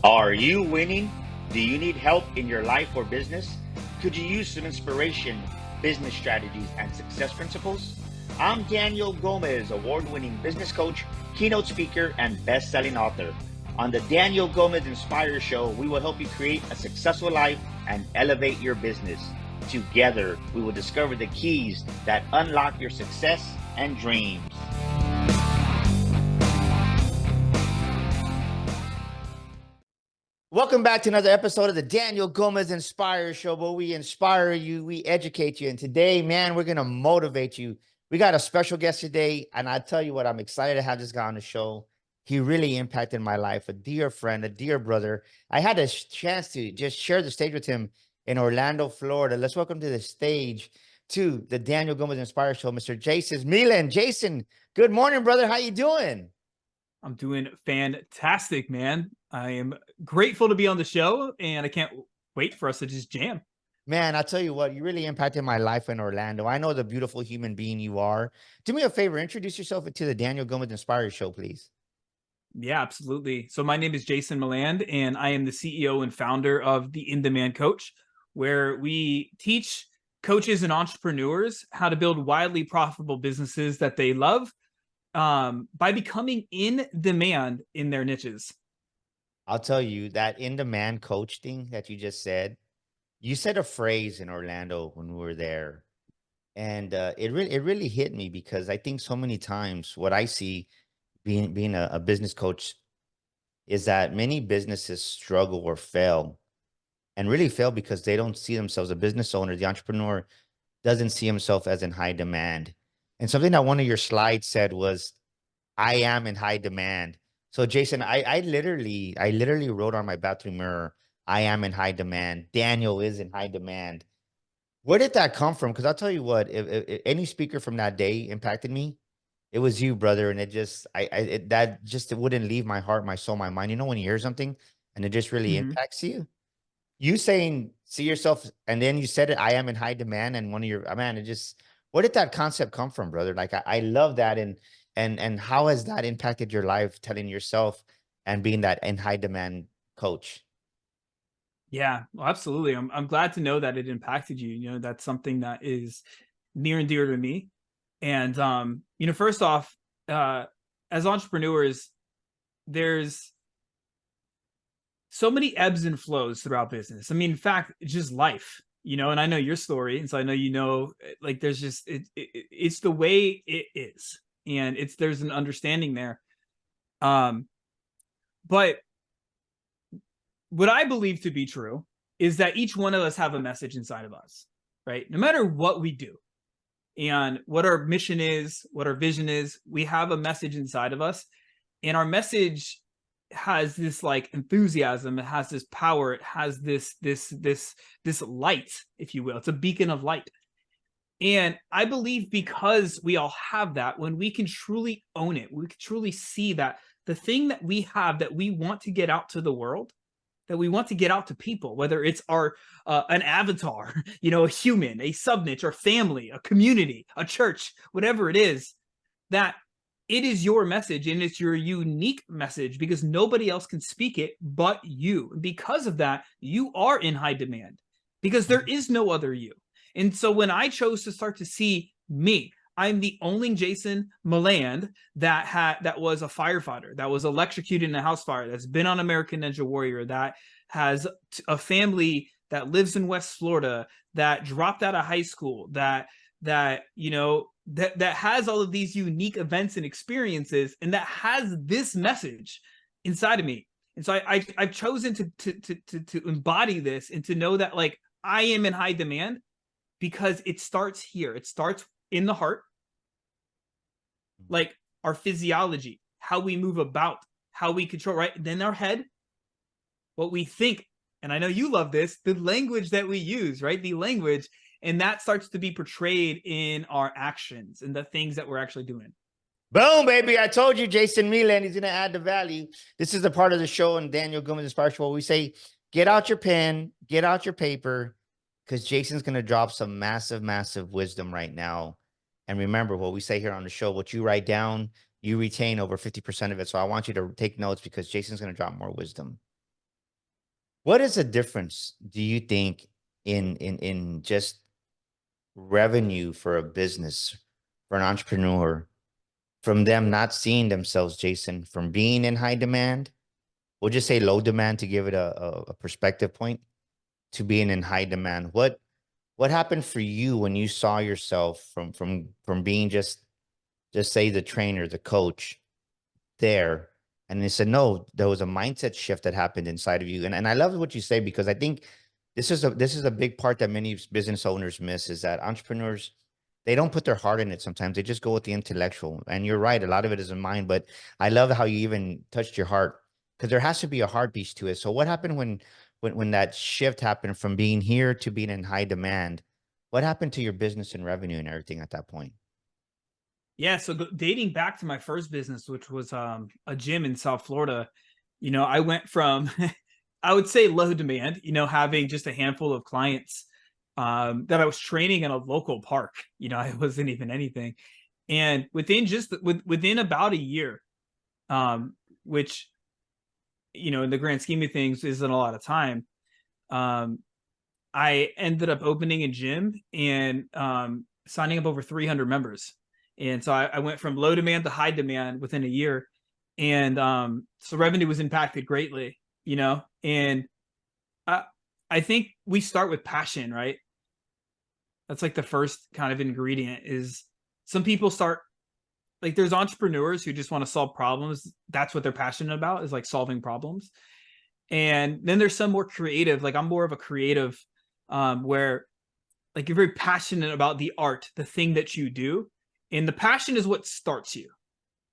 Are you winning? Do you need help in your life or business? Could you use some inspiration, business strategies, and success principles? I'm Daniel Gomez, award-winning business coach, keynote speaker, and best-selling author. On the Daniel Gomez Inspire Show, we will help you create a successful life and elevate your business. Together, we will discover the keys that unlock your success and dreams. Welcome back to another episode of the Daniel Gomez Inspire Show, where we inspire you, we educate you. And today, man, we're going to motivate you. We got a special guest today, and I tell you what, I'm excited to have this guy on the show. He really impacted my life, a dear friend, a dear brother. I had a chance to just share the stage with him in Orlando, Florida. Let's welcome to the stage to the Daniel Gomez Inspire Show, Mr. Jason Meland. Jason, good morning, brother. How you doing? I'm doing fantastic, man. I am grateful to be on the show, and I can't wait for us to just jam. Man, I'll tell you what, you really impacted my life in Orlando. I know the beautiful human being you are. Do me a favor, introduce yourself to the Daniel Gomez Inspire Show, please. Yeah, absolutely. So my name is Jason Meland, and I am the CEO and founder of the In-Demand Coach, where we teach coaches and entrepreneurs how to build wildly profitable businesses that they love by becoming in demand in their niches. I'll tell you that in-demand coach thing that you just said, you said a phrase in Orlando when we were there, and it really hit me because I think so many times what I see being a business coach is that many businesses struggle or fail, and really fail because they don't see themselves, a business owner, the entrepreneur doesn't see himself as in high demand. And something that one of your slides said was, I am in high demand. So Jason, I literally wrote on my bathroom mirror, I am in high demand. Daniel is in high demand. Where did that come from? Because I'll tell you what, if any speaker from that day impacted me, it was you, brother. And it just, it wouldn't leave my heart, my soul, my mind. You know, when you hear something and it just really impacts you, you saying, see yourself. And then you said it, I am in high demand. And one of your, man, it just, where did that concept come from, brother? Like, I love that. And how has that impacted your life, telling yourself and being that in high demand coach? Yeah, well, absolutely. I'm glad to know that it impacted you. You know, that's something that is near and dear to me. And first off, as entrepreneurs, there's so many ebbs and flows throughout business. I mean, in fact, it's just life, and I know your story. And so I know, like, there's just, it's the way it is. And there's an understanding there. But what I believe to be true is that each one of us have a message inside of us, right? No matter what we do and what our mission is, what our vision is, we have a message inside of us. And our message has this like enthusiasm, it has this power, it has this light, if you will. It's a beacon of light. And I believe because we all have that, when we can truly own it, we can truly see that the thing that we have that we want to get out to the world, that we want to get out to people, whether it's our an avatar, a human, a sub-niche, or family, a community, a church, whatever it is, that it is your message and it's your unique message because nobody else can speak it but you. Because of that, you are in high demand because there is no other you. And so when I chose to start to see me, I'm the only Jason Meland that was a firefighter, that was electrocuted in a house fire, that's been on American Ninja Warrior, that has a family that lives in West Florida, that dropped out of high school, that has all of these unique events and experiences, and that has this message inside of me. And so I've chosen to embody this and to know that, like, I am in high demand because it starts here. It starts in the heart, like our physiology, how we move about, how we control, right? Then our head, what we think. And I know you love this, the language that we use, right? The language. And that starts to be portrayed in our actions and the things that we're actually doing. Boom, baby. I told you, Jason Meland, he's going to add the value. This is the part of the show in Daniel Gomez Inspire Show where we say, get out your pen, get out your paper, because Jason's going to drop some massive, massive wisdom right now. And remember what we say here on the show, what you write down, you retain over 50% of it. So I want you to take notes because Jason's going to drop more wisdom. What is the difference, do you think, in just revenue for a business, for an entrepreneur, from them not seeing themselves, Jason, from being in high demand, we'll just say low demand to give it a perspective point, to being in high demand? What happened for you when you saw yourself from being just say the trainer, the coach there, and they said no, there was a mindset shift that happened inside of you. And I love what you say, because I think this is a big part that many business owners miss, is that entrepreneurs, they don't put their heart in it sometimes. They just go with the intellectual. And you're right, a lot of it is in mind, but I love how you even touched your heart, because there has to be a heart piece to it. So what happened when that shift happened from being here to being in high demand? What happened to your business and revenue and everything at that point? Yeah, so dating back to my first business, which was a gym in South Florida, I went from I would say low demand, having just a handful of clients that I was training in a local park. I wasn't even anything. And within about a year, um, which in the grand scheme of things isn't a lot of time, um, I ended up opening a gym and signing up over 300 members. And so I went from low demand to high demand within a year. And so revenue was impacted greatly, and I, I think we start with passion, right? That's like the first kind of ingredient. Is some people start, like, there's entrepreneurs who just want to solve problems. That's what they're passionate about, is like solving problems. And then there's some more creative, like I'm more of a creative, where like you're very passionate about the art, the thing that you do, and the passion is what starts you.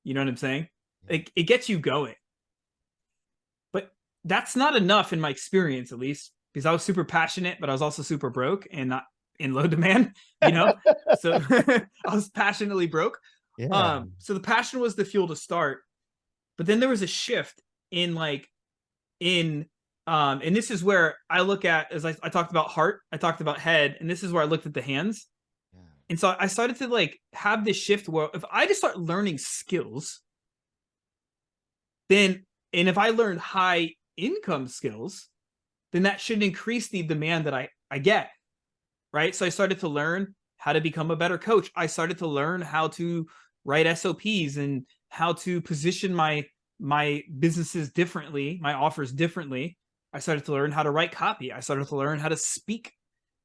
You know what I'm saying? Like it gets you going. But that's not enough in my experience, at least, because I was super passionate, but I was also super broke and not in low demand, you know? So I was passionately broke. Yeah. So the passion was the fuel to start. But then there was a shift in like in and this is where I look at, as I talked about heart, I talked about head, and this is where I looked at the hands. Yeah. And so I started to like have this shift where if I just start learning skills, then and if I learn high income skills, then that should increase the demand that I get. Right. So I started to learn how to become a better coach. I started to learn how to write SOPs and how to position my businesses differently, my offers differently. I started to learn how to write copy. I started to learn how to speak.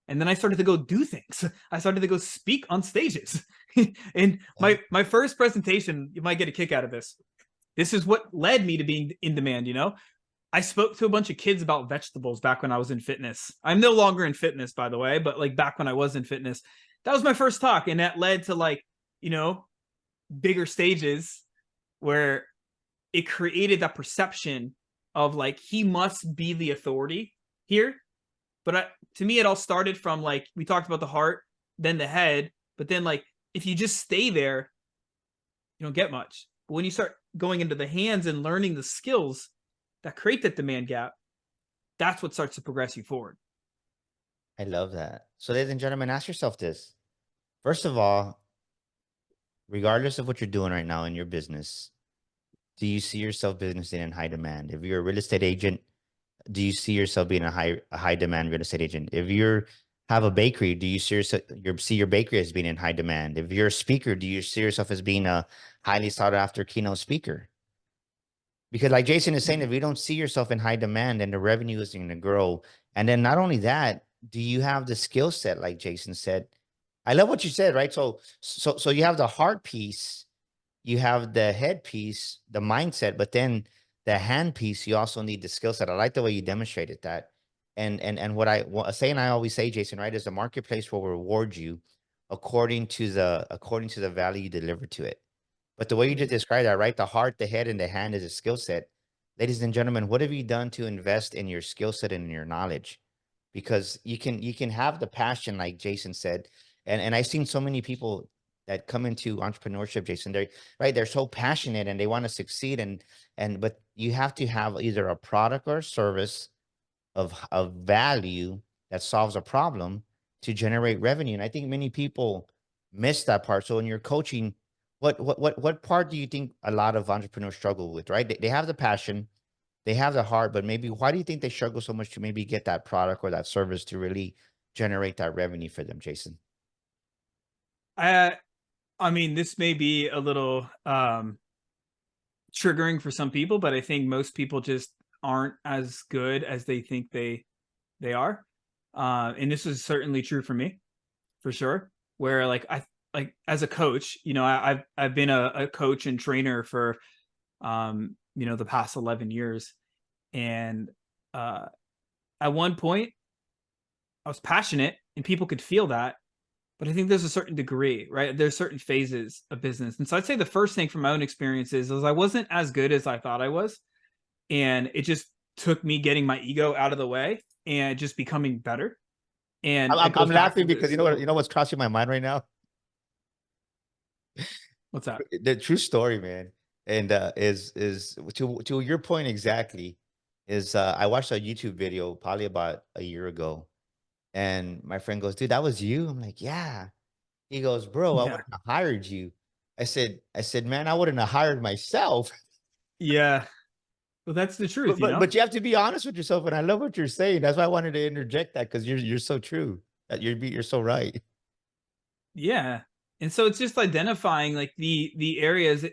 And then I started to go do things. I started to go speak on stages. And my first presentation, you might get a kick out of this. This is what led me to being in demand, I spoke to a bunch of kids about vegetables back when I was in fitness. I'm no longer in fitness, by the way, but like back when I was in fitness, that was my first talk. And that led to like, you know, bigger stages where it created that perception of like, he must be the authority here. But to me, it all started from like, we talked about the heart, then the head, but then like, if you just stay there, you don't get much. But when you start going into the hands and learning the skills that create that demand gap, that's what starts to progress you forward. I love that. So, ladies and gentlemen, ask yourself this. First of all, regardless of what you're doing right now in your business, do you see yourself business in high demand? If you're a real estate agent, do you see yourself being a high demand real estate agent? If you're have a bakery, do you see your bakery as being in high demand? If you're a speaker, do you see yourself as being a highly sought after keynote speaker? Because like Jason is saying, if you don't see yourself in high demand, then the revenue isn't going to grow. And then not only that, do you have the skill set, like Jason said? I love what you said, right? So you have the heart piece, you have the head piece, the mindset, but then the hand piece, you also need the skill set. I like the way you demonstrated that. And what I say, and I always say, Jason, right, is the marketplace will reward you according to the value you deliver to it. But the way you just described that, right? The heart, the head, and the hand is a skill set. Ladies and gentlemen, what have you done to invest in your skill set and in your knowledge? Because you can have the passion, like Jason said, and I've seen so many people that come into entrepreneurship, Jason. They're so passionate and they want to succeed, but you have to have either a product or a service of value that solves a problem to generate revenue. And I think many people miss that part. So in your coaching, what part do you think a lot of entrepreneurs struggle with, right? They have the passion, they have the heart, but maybe why do you think they struggle so much to maybe get that product or that service to really generate that revenue for them, Jason? I I mean, this may be a little triggering for some people, but I think most people just aren't as good as they think they are. And this is certainly true for me, for sure. Where like I like as a coach, I've been a coach and trainer for the past 11 years. And uh at one point I was passionate and people could feel that, but I think there's a certain degree, right? There's certain phases of business. And so I'd say the first thing from my own experiences is I wasn't as good as I thought I was. And it just took me getting my ego out of the way and just becoming better. And I'm, it I'm, goes I'm back to laughing because this whole, you know what's crossing my mind right now? what's that? The true story, man, and is to your point exactly. Is I watched a YouTube video probably about a year ago, and my friend goes, "Dude, that was you." I'm like, "Yeah." He goes, "Bro, I Yeah. wouldn't have hired you." I said, "Man, I wouldn't have hired myself." Yeah. Well, that's the But truth, but but you have to be honest with yourself, and I love what you're saying. That's why I wanted to interject that because you're so true. That you're so right. Yeah. And so it's just identifying like the areas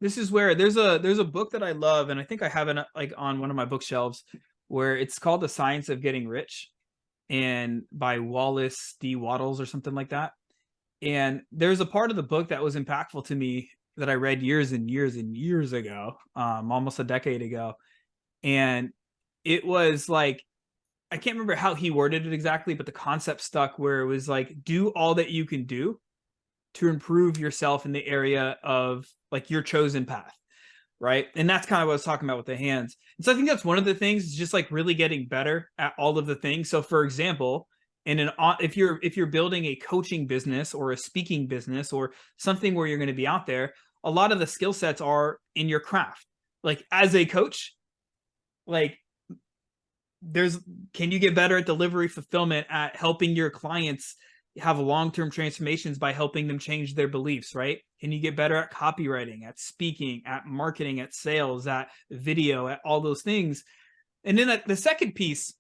this is where there's a book that I love, and I think I have it like on one of my bookshelves, where it's called The Science of Getting Rich, and by Wallace D. Wattles or something like that. And there's a part of the book that was impactful to me that I read years and years and years ago, almost a decade ago. And it was like, I can't remember how he worded it exactly, but the concept stuck where it was like, do all that you can do to improve yourself in the area of like your chosen path. Right. And that's kind of what I was talking about with the hands. And so I think that's one of the things is just like really getting better at all of the things. So for example, if you're building a coaching business or a speaking business or something where you're going to be out there, a lot of the skill sets are in your craft. Like as a coach, like there's can you get better at delivery fulfillment, at helping your clients have long-term transformations by helping them change their beliefs, right? Can you get better at copywriting, at speaking, at marketing, at sales, at video, at all those things? And then the second piece,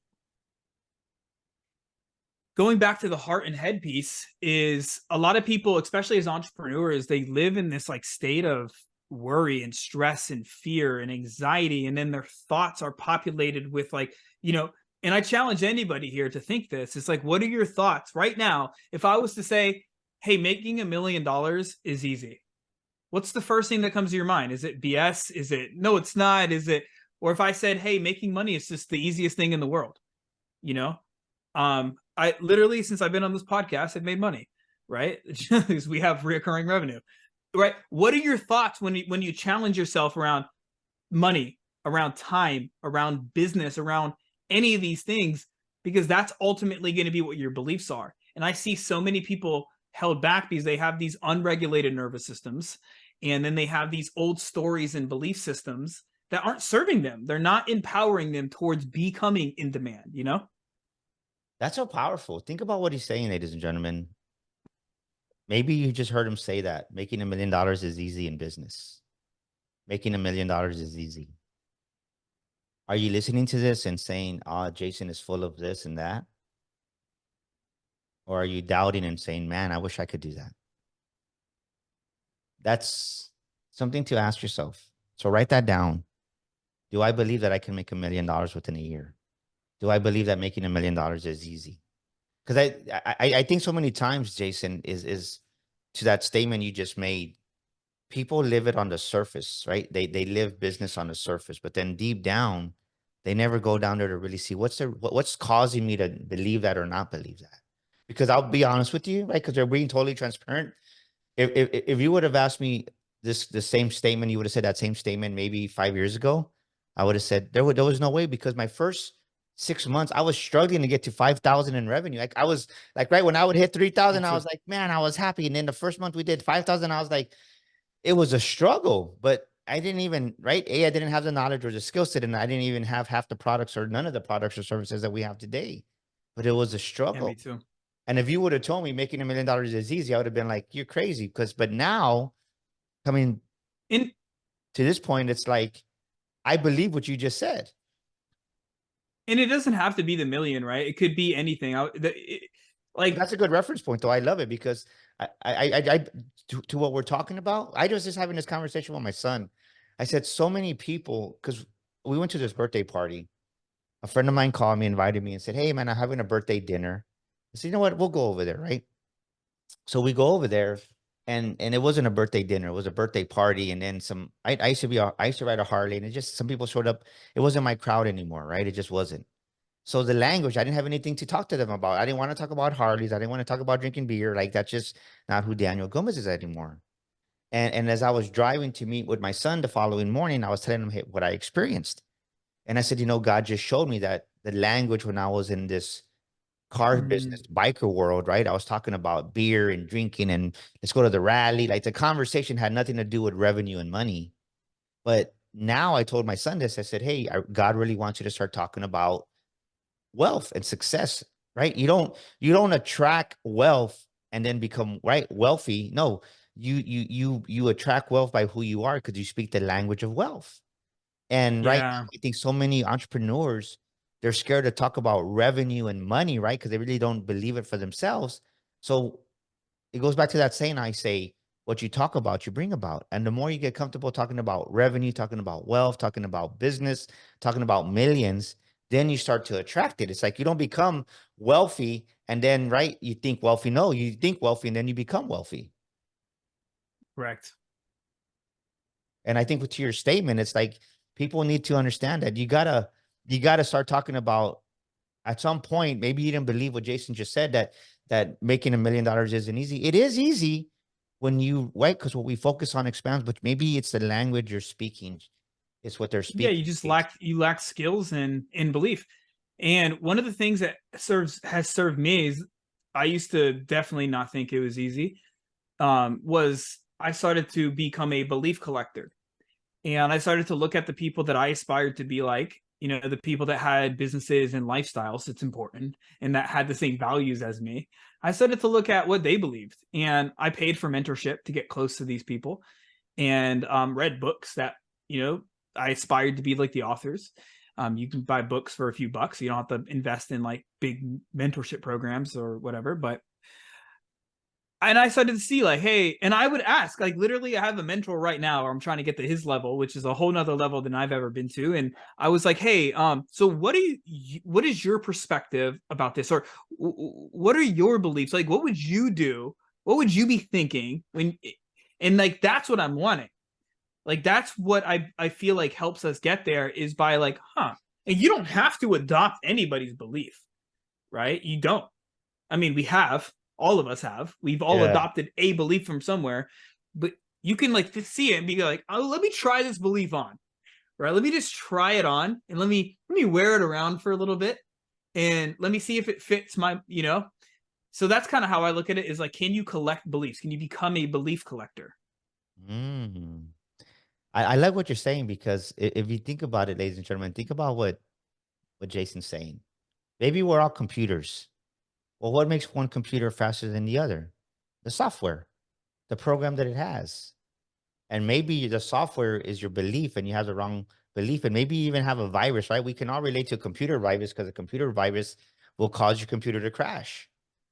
going back to the heart and head piece, is a lot of people, especially as entrepreneurs, they live in this like state of worry and stress and fear and anxiety, and then their thoughts are populated with like, and I challenge anybody here to think this. It's like, what are your thoughts right now? If I was to say, hey, making $1 million is easy, what's the first thing that comes to your mind? Is it BS? Is it no, it's not? Is it, or if I said, hey, making money is just the easiest thing in the world, you know? I literally, since I've been on this podcast, I've made money, right? Because we have reoccurring revenue, right? What are your thoughts when you challenge yourself around money, around time, around business, around any of these things? Because that's ultimately going to be what your beliefs are. And I see so many people held back because they have these unregulated nervous systems, and then they have these old stories and belief systems that aren't serving them. They're not empowering them towards becoming in demand, you know? That's so powerful. Think about what he's saying, ladies and gentlemen. Maybe you just heard him say that making $1 million is easy in business. Making $1 million is easy. Are you listening to this and saying, "Oh, Jason is full of this and that," or are you doubting and saying, "Man, I wish I could do that"? That's something to ask yourself. So write that down. Do I believe that I can make $1 million within a year? Do I believe that making $1 million is easy? Because I think so many times, Jason, is to that statement you just made. People live it on the surface, right? They live business on the surface, but then deep down, they never go down there to really see what's causing me to believe that or not believe that. Because I'll be honest with you, right? Because they're being totally transparent. If you would have asked me the same statement, you would have said that same statement maybe 5 years ago. I would have said there was no way, because my first 6 months I was struggling to get to 5,000 in revenue. Like I was like right when I would hit Me 3,000, I too. was like, man, I was happy. And then the first month we did 5,000, I was like, it was a struggle. But I didn't even right. I didn't have the knowledge or the skill set, and I didn't even have half the products or none of the products or services that we have today. But it was a Yeah, me struggle. too. And if you would have told me making $1 million is easy, I would have been like, you're crazy. But now coming And to this point, it's like I believe what you just said. And it doesn't have to be the million, right? It could be anything. But Like, that's a good reference point, though. I love it because I to what we're talking about. I was just having this conversation with my son. I said so many people because we went to this birthday party. A friend of mine called me, invited me, and said, "Hey, man, I'm having a birthday dinner." I said, "You know what? We'll go over there, right?" So we go over there, and it wasn't a birthday dinner; it was a birthday party. And then some. I used to ride a Harley, and it just some people showed up. It wasn't my crowd anymore, right? It just wasn't. So the language, I didn't have anything to talk to them about. I didn't want to talk about Harleys. I didn't want to talk about drinking beer. Like that's just not who Daniel Gomez is anymore. And as I was driving to meet with my son the following morning, I was telling him, hey, what I experienced. And I said, God just showed me that the language when I was in this car business, mm, biker world, right? I was talking about beer and drinking and let's go to the rally. Like the conversation had nothing to do with revenue and money. But now I told my son this. I said, hey, God really wants you to start talking about wealth and success, right? You don't attract wealth and then become right wealthy. No, you attract wealth by who you are because you speak the language of wealth. And right yeah, now, I think so many entrepreneurs, they're scared to talk about revenue and money, right? Because they really don't believe it for themselves. So it goes back to that saying I say, what you talk about, you bring about. And the more you get comfortable talking about revenue, talking about wealth, talking about business, talking about millions, then you start to attract it. It's like you don't become wealthy and then, right, you think wealthy. No, you think wealthy and then you become wealthy. correct. And I think to your statement, it's like people need to understand that you gotta start talking about at some point, maybe you didn't believe what Jason just said that making $1 million isn't easy. It is easy when you right because what we focus on expands, but maybe it's the language you're speaking. It's what they're Yeah, you speaking. just lack skills and belief. And one of the things that has served me is I used to definitely not think it was easy. Was I started to become a belief collector. And I started to look at the people that I aspired to be like, the people that had businesses and lifestyles, it's important, and that had the same values as me. I started to look at what they believed. And I paid for mentorship to get close to these people and read books that, I aspired to be like the authors. You can buy books for a few bucks. You don't have to invest in like big mentorship programs or whatever, but and I started to see like, hey, and I would ask, like, literally, I have a mentor right now, or I'm trying to get to his level, which is a whole nother level than I've ever been to. And I was like, hey, so what is your perspective about this, or what are your beliefs? Like, what would you do? What would you be thinking when? And like, that's what I'm wanting. Like, that's what I feel like helps us get there is by like, huh? And you don't have to adopt anybody's belief, right? You don't. I mean, we have, all of us have. We've all Yeah. adopted a belief from somewhere, but you can like see it and be like, oh, let me try this belief on, right? Let me just try it on and let me wear it around for a little bit and let me see if it fits my. So that's kind of how I look at it is like, can you collect beliefs? Can you become a belief collector? Mm. I like what you're saying because if you think about it, ladies and gentlemen, think about what Jason's saying. Maybe we're all computers. Well, what makes one computer faster than the other? The software, the program that it has. And maybe the software is your belief and you have the wrong belief. And maybe you even have a virus, right? We can all relate to a computer virus because a computer virus will cause your computer to crash.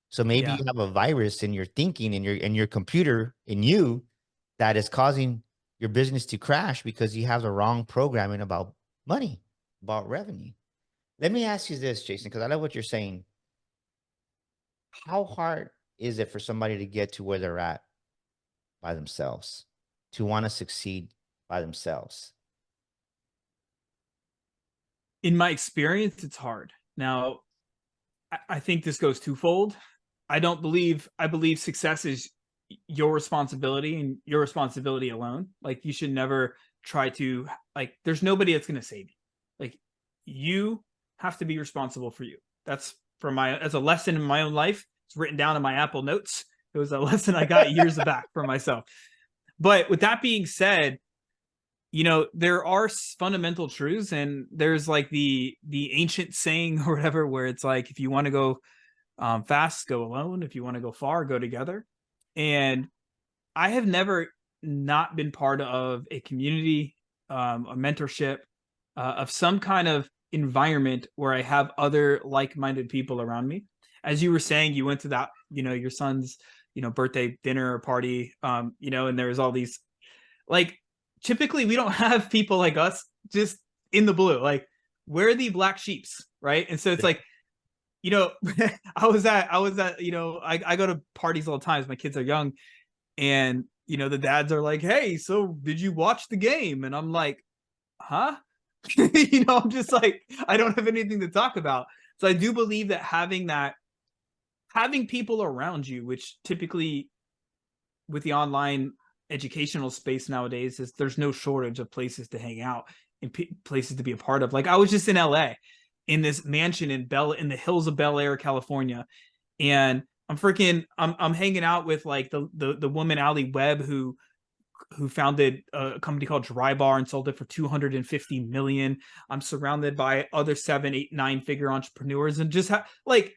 So maybe Yeah. you have a virus in your thinking in your computer in you that is causing your business to crash because you have the wrong programming about money, about revenue. Let me ask you this, Jason, because I love what you're saying. How hard is it for somebody to get to where they're at by themselves, to want to succeed by themselves? In my experience, it's hard. Now, I think this goes twofold. I believe success is your responsibility and your responsibility alone. Like you should never try to like there's nobody that's going to save you. Like you have to be responsible for you. That's from my as a lesson in my own life. It's written down in my Apple Notes. It was a lesson I got years back for myself. But with that being said, there are fundamental truths and there's like the ancient saying or whatever where it's like if you want to go fast, go alone. If you want to go far, go together. And I have never not been part of a community, a mentorship. of some kind of environment where I have other like-minded people around me. As you were saying, you went to that, your son's, birthday dinner or party, and there was all these, like, typically we don't have people like us just in the blue. Like, we're the black sheeps, right? And so it's like, I was at, I go to parties all the time. My kids are young, and the dads are like, "Hey, so did you watch the game?" And I'm like, "Huh?" I'm just like, I don't have anything to talk about. So I do believe that having people around you, which typically with the online educational space nowadays, is there's no shortage of places to hang out and places to be a part of. Like, I was just in LA in this mansion in the hills of Bel Air, California, and I'm hanging out with like the woman Ali Webb who founded a company called Dry Bar and sold it for 250 million. I'm surrounded by other 7, 8, 9-figure entrepreneurs, and just like,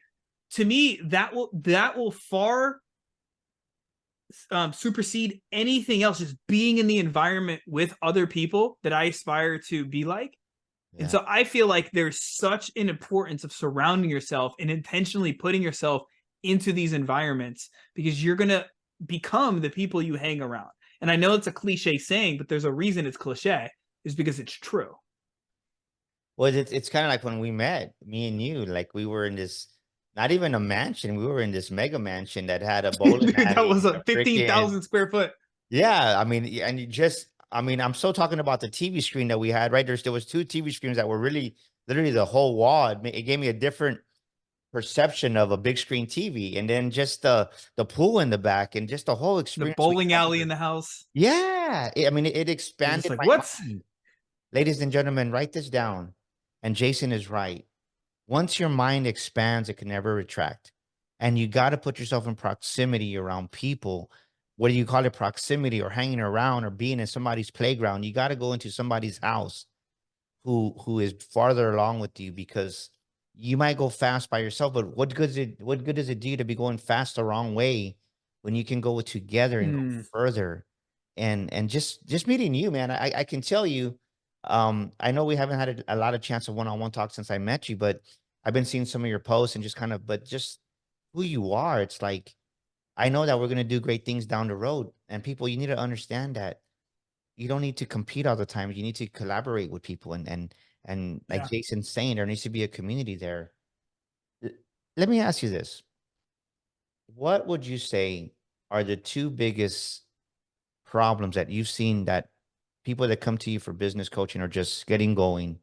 to me, that will far supersede anything else. Just being in the environment with other people that I aspire to be like. And Yeah. so I feel like there's such an importance of surrounding yourself and intentionally putting yourself into these environments, because you're going to become the people you hang around. And I know it's a cliche saying, but there's a reason it's cliche, is because it's true. Well, it's kind of like when we met, me and you, like we were in this, not even a mansion, we were in this mega mansion that had a bowling Dude, that was alley, a a freaking, 15,000 square foot. yeah. I mean, and you just, I mean, I'm still talking about the TV screen that we had, right? There was two TV screens that were really, literally the whole wall. It gave me a different perception of a big screen TV, and then just the pool in the back, and just the whole The experience we bowling had alley in there. the house. Yeah, I mean, it You're just expanded like, my what's mind. Ladies and gentlemen, write this down. And Jason is right. Once your mind expands, it can never retract. And you got to put yourself in proximity around people, whether you call it proximity or hanging around or being in somebody's playground. You got to go into somebody's house who is farther along with you, because you might go fast by yourself, but what good does it do you to be going fast the wrong way when you can go together and go hmm, further? And just meeting you, man, I can tell you, I know we haven't had a lot of chance of one-on-one talk since I met you, but I've been seeing some of your posts and just kind of, but just who you are, it's like, I know that we're going to do great things down the road, and people, you need to understand that you don't need to compete all the time. You need to collaborate with people, and like yeah. Jason's saying, there needs to be a community there. L- Let me ask you this. What would you say are the two biggest problems that you've seen that people that come to you for business coaching are just getting going?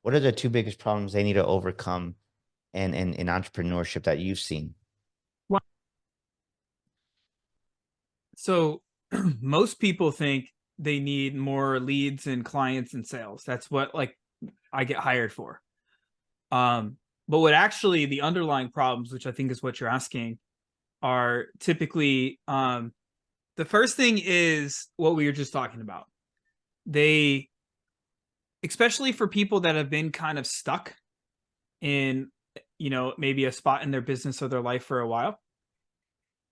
What are the two biggest problems they need to overcome in entrepreneurship that you've seen? So most people think they need more leads and clients and sales. That's what, like, I get hired for. Um, but what actually the underlying problems, which I think is what you're asking, are typically, the first thing is what we were just talking about. They, especially for people that have been kind of stuck in, maybe a spot in their business or their life for a while,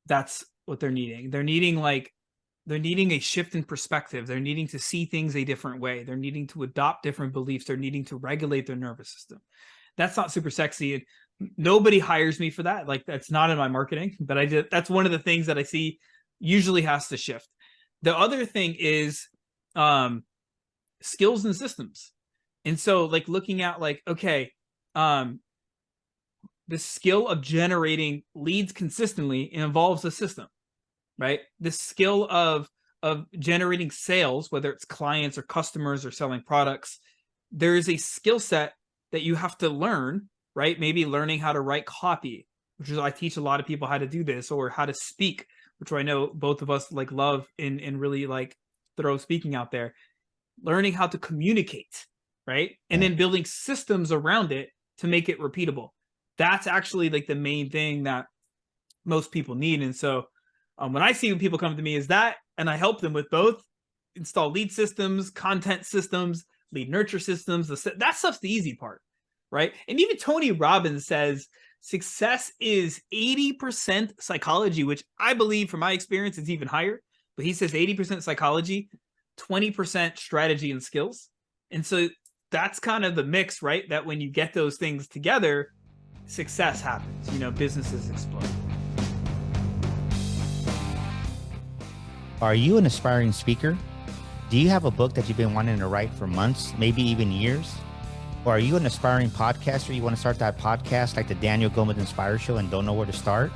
that's what they're needing. They're needing a shift in perspective. They're needing to see things a different way. They're needing to adopt different beliefs. They're needing to regulate their nervous system. That's not super sexy. And nobody hires me for that. Like, that's not in my marketing, but that's one of the things that I see usually has to shift. The other thing is um, skills and systems. And so, like, looking at, like, okay, um, the skill of generating leads consistently involves a system, right? The skill of generating sales, whether it's clients or customers or selling products, there is a skill set that you have to learn, right? Maybe learning how to write copy, which is, I teach a lot of people how to do this, or how to speak, which I know both of us like love and really like throw speaking out there. Learning how to communicate, right? And Yeah. then building systems around it to make it repeatable. That's actually like the main thing that most people need. And so when I see when people come to me is that, and I help them with both, install lead systems, content systems, lead nurture systems. That stuff's the easy part, right? And even Tony Robbins says success is 80% psychology, which I believe from my experience is even higher. But he says 80% psychology, 20% strategy and skills. And so that's kind of the mix, right? That when you get those things together, success happens, you know, businesses explode. Are you an aspiring speaker? Do you have a book that you've been wanting to write for months, maybe even years? Or are you an aspiring podcaster? You want to start that podcast like the Daniel Gomez Inspire Show and don't know where to start?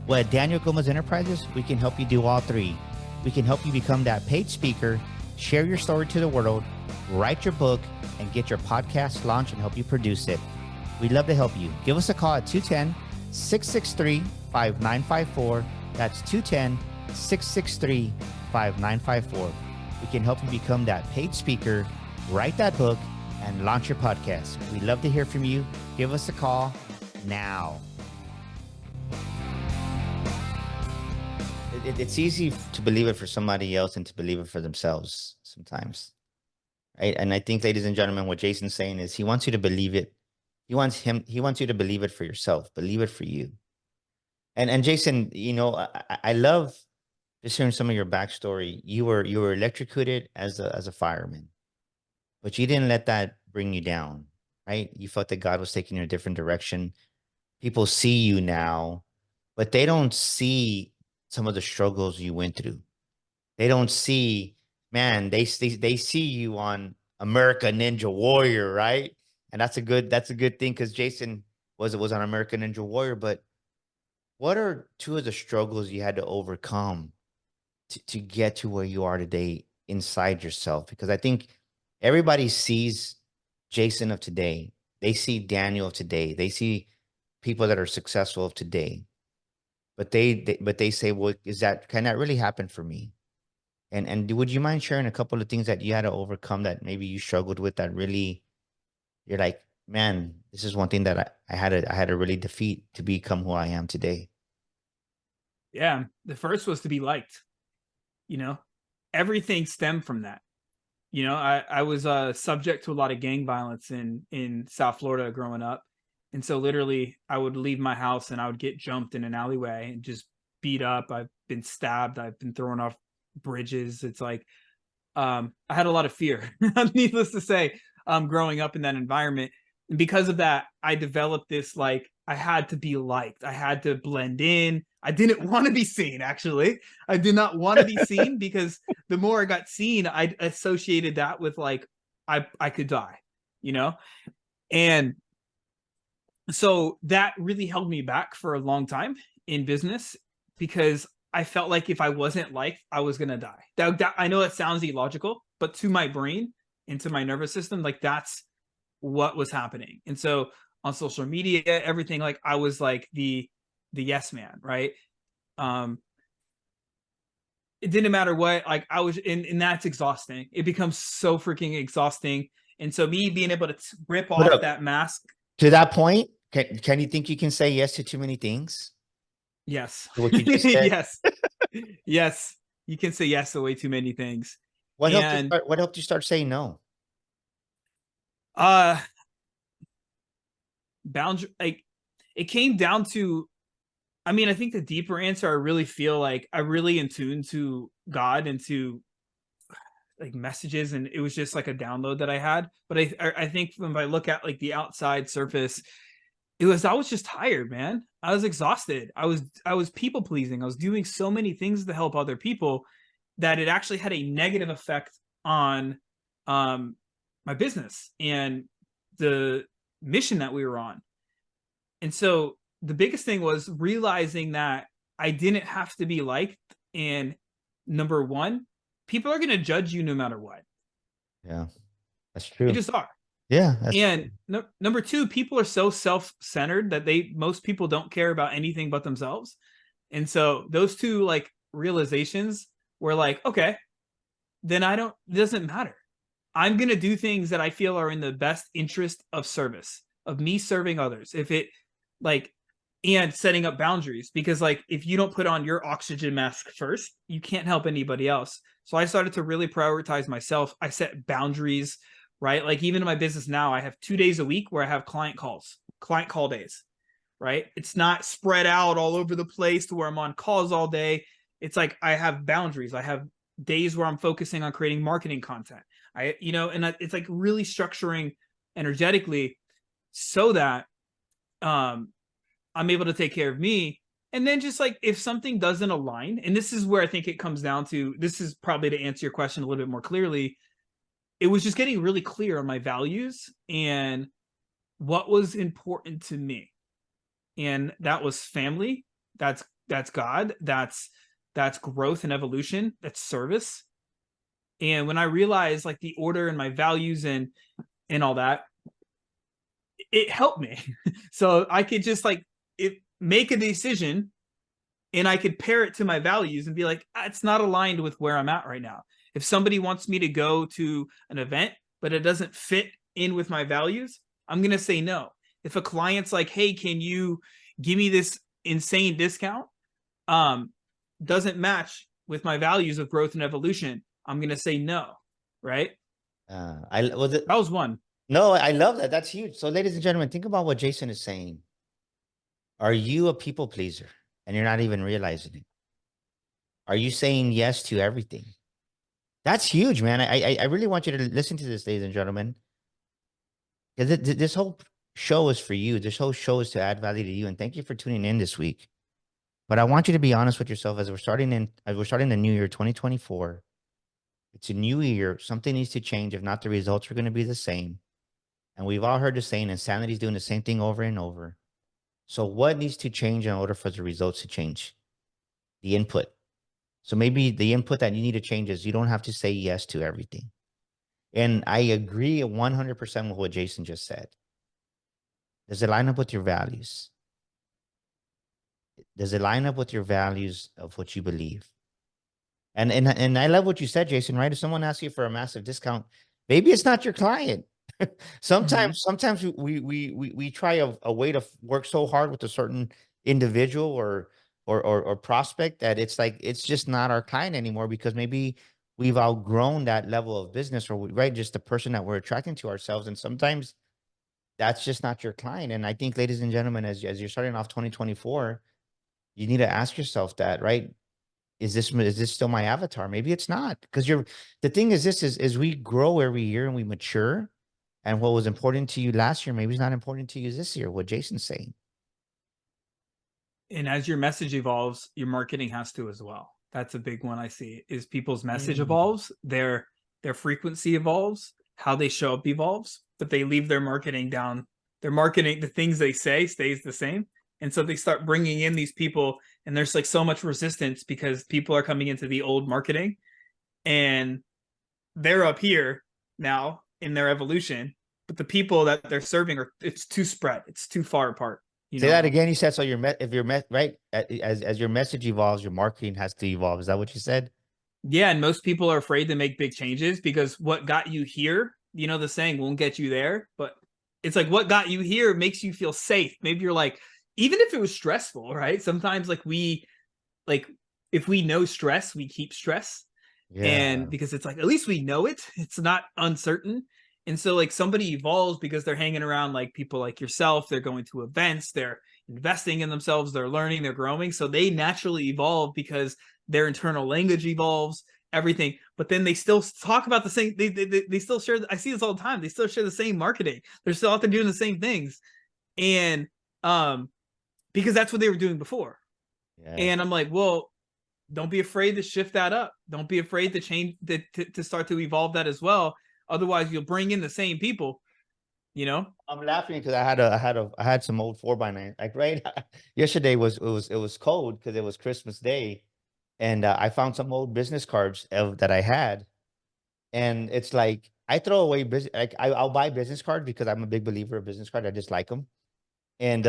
Well, at Daniel Gomez Enterprises, we can help you do all three. We can help you become that paid speaker, share your story to the world, write your book, and get your podcast launched and help you produce it. We'd love to help you. Give us a call at 210-663-5954. That's 210-663-5954. We can help you become that paid speaker, write that book, and launch your podcast. We'd love to hear from you. Give us a call now. It's easy to believe it for somebody else and to believe it for themselves sometimes. Right? And I think, ladies and gentlemen, what Jason's saying is he wants you to believe it. He wants you to believe it for yourself. Believe it for you. And Jason, you know, I love just hearing some of your backstory. You were electrocuted as a fireman, but you didn't let that bring you down, right? You felt that God was taking you in a different direction. People see you now, but they don't see some of the struggles you went through. They don't see, man, they see you on American Ninja Warrior, right? And that's a good thing, because Jason was on American Ninja Warrior. But what are two of the struggles you had to overcome to get to where you are today inside yourself? Because I think everybody sees Jason of today. They see Daniel of today. They see people that are successful of today. But they say, well, can that really happen for me? And would you mind sharing a couple of things that you had to overcome that maybe you struggled with, that really you're like, man, this is one thing that I had to really defeat to become who I am today? Yeah. The first was to be liked, you know, everything stemmed from that. You know, I was subject to a lot of gang violence in South Florida growing up. And so literally I would leave my house and I would get jumped in an alleyway and just beat up. I've been stabbed. I've been thrown off bridges. It's like, I had a lot of fear, needless to say, growing up in that environment. And because of that, I developed this, like, I had to be liked. I had to blend in. I didn't want to be seen, actually. I did not want to be seen, because the more I got seen, I associated that with, like, I could die, you know? And so that really held me back for a long time in business, because I felt like if I wasn't liked, I was going to die. I know that sounds illogical, but to my brain and to my nervous system, like, that's what was happening. And so on social media, everything, like, I was like the yes man, right? It didn't matter what, like, I was in, and that's exhausting. It becomes so freaking exhausting. And so me being able to rip Put off up that mask. to that point. Can you think you can say yes to too many things? Yes. To what you just said. Yes. Yes. You can say yes to way too many things. What helped you And start? What helped you start saying no? uh boundary, like, it came down to, I mean, I think the deeper answer, I really feel like I really in tune to God and to, like, messages, and it was just like a download that I had. But I think when I look at, like, the outside surface, I was just tired, man. I was exhausted. I was people pleasing. I was doing so many things to help other people that it actually had a negative effect on my business and the mission that we were on. And so the biggest thing was realizing that I didn't have to be liked. And number one, people are going to judge you no matter what. Yeah, that's They true. just are. Yeah, that's true. And number two, people are so self-centered that most people don't care about anything but themselves. And so those two, like, realizations were like, okay, then it doesn't matter. I'm going to do things that I feel are in the best interest of service, of me serving others. If it, like, and setting up boundaries, because, like, if you don't put on your oxygen mask first, you can't help anybody else. So I started to really prioritize myself. I set boundaries, right? Like, even in my business now, I have 2 days a week where I have client call days, right? It's not spread out all over the place to where I'm on calls all day. It's like I have boundaries. I have days where I'm focusing on creating marketing content. It's like really structuring energetically so that um I'm able to take care of me. And then just like if something doesn't align, and this is where I think it comes down to, this is probably to answer your question a little bit more clearly. It was just getting really clear on my values and what was important to me. And that was family, that's God, that's growth and evolution, that's service. And when I realized like the order and my values and all that, it helped me. So I could just like make a decision and I could pair it to my values and be like, it's not aligned with where I'm at right now. If somebody wants me to go to an event, but it doesn't fit in with my values, I'm going to say no. If a client's like, hey, can you give me this insane discount? Doesn't match with my values of growth and evolution, I'm going to say no. Right. I was it. That was one. No, I love that. That's huge. So, ladies and gentlemen, think about what Jason is saying. Are you a people pleaser and you're not even realizing it? Are you saying yes to everything? That's huge, man. I really want you to listen to this, ladies and gentlemen. Because this whole show is for you. This whole show is to add value to you. And thank you for tuning in this week. But I want you to be honest with yourself as we're starting the new year, 2024. It's a new year. Something needs to change. If not, the results are going to be the same. And we've all heard the saying, insanity is doing the same thing over and over. So what needs to change in order for the results to change? The input. So maybe the input that you need to change is you don't have to say yes to everything. And I agree 100% with what Jason just said. Does it line up with your values? Does it line up with your values of what you believe? And I love what you said, Jason, right? If someone asks you for a massive discount, maybe it's not your client. Mm-hmm. Sometimes we try a way to work so hard with a certain individual or prospect that it's like it's just not our client anymore because maybe we've outgrown that level of business or right just the person that we're attracting to ourselves. And sometimes that's just not your client. And I think, ladies and gentlemen, as you're starting off 2024, you need to ask yourself that, right? Is this still my avatar? Maybe it's not, because the thing is this is we grow every year and we mature. And what was important to you last year, maybe it's not important to you this year, what Jason's saying. And as your message evolves, your marketing has to as well. That's a big one I see is people's message Mm. evolves, their frequency evolves, how they show up evolves, but they leave their marketing down. Their marketing, the things they say stays the same. And so they start bringing in these people and there's like so much resistance because people are coming into the old marketing and they're up here now in their evolution, but the people that they're serving it's too spread. It's too far apart, you Say know? that again. You said so. If your right as your message evolves, your marketing has to evolve. Is that what you said? Yeah, and most people are afraid to make big changes because what got you here, the saying won't get you there, but it's like what got you here makes you feel safe. Maybe you're like, even if it was stressful, right? Sometimes like if we know stress, we keep stress. Yeah. And because it's like at least we know it, it's not uncertain. And so like somebody evolves because they're hanging around like people like yourself, they're going to events, they're investing in themselves, they're learning, they're growing, so they naturally evolve because their internal language evolves, everything. But then they still talk about the same, they still share, I see this all the time, they still share the same marketing, they're still out there doing the same things. And because that's what they were doing before. Yes. And I'm like, well, don't be afraid to shift that up. Don't be afraid to change to start to evolve that as well. Otherwise, you'll bring in the same people. You know. I'm laughing because I had some old 4x9. Like right yesterday it was cold because it was Christmas Day, and I found some old business cards that I had, and it's like I throw away business. Like I'll buy business cards because I'm a big believer of business cards. I just like them, and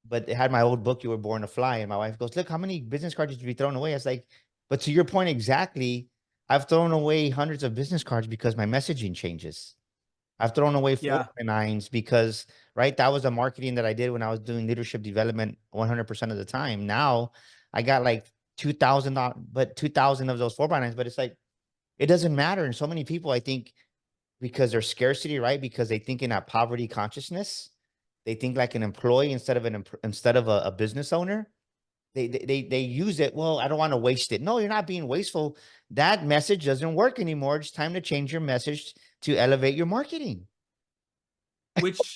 but it had my old book, You Were Born to Fly. And my wife goes, look, how many business cards did you be thrown away? I was like, but to your point exactly, I've thrown away hundreds of business cards because my messaging changes. I've thrown away four Yeah. by nines because, right, that was the marketing that I did when I was doing leadership development 100% of the time. Now I got like 2,000, but 2,000 of those 4x9s, but it's like, it doesn't matter. And so many people, I think, because there's scarcity, right? Because they think in that poverty consciousness, they think like an employee instead of a business owner. They use it. Well, I don't want to waste it. No, you're not being wasteful. that message doesn't work anymore. It's time to change your message to elevate your marketing. Which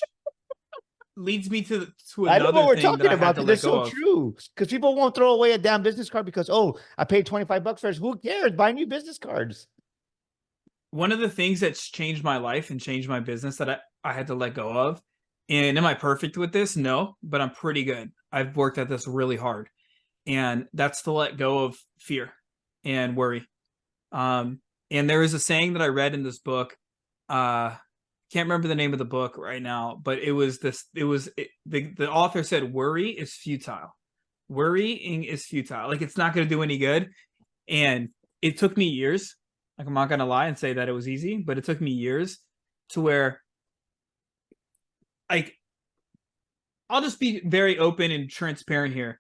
leads me to I know what another we're thing that talking I had about to because let it's go so of. true. Because people won't throw away a damn business card because, oh, I paid $25 for it. Who cares? Buy new business cards. One of the things that's changed my life and changed my business that I had to let go of. And am I perfect with this? No, but I'm pretty good. I've worked at this really hard. And that's to let go of fear and worry. Um, and there is a saying that I read in this book. Can't remember the name of the book right now, but it was this. The author said, "Worry is futile. Worrying is futile. Like it's not going to do any good." And it took me years. Like I'm not going to lie and say that it was easy, but it took me years to where, like, I'll just be very open and transparent here.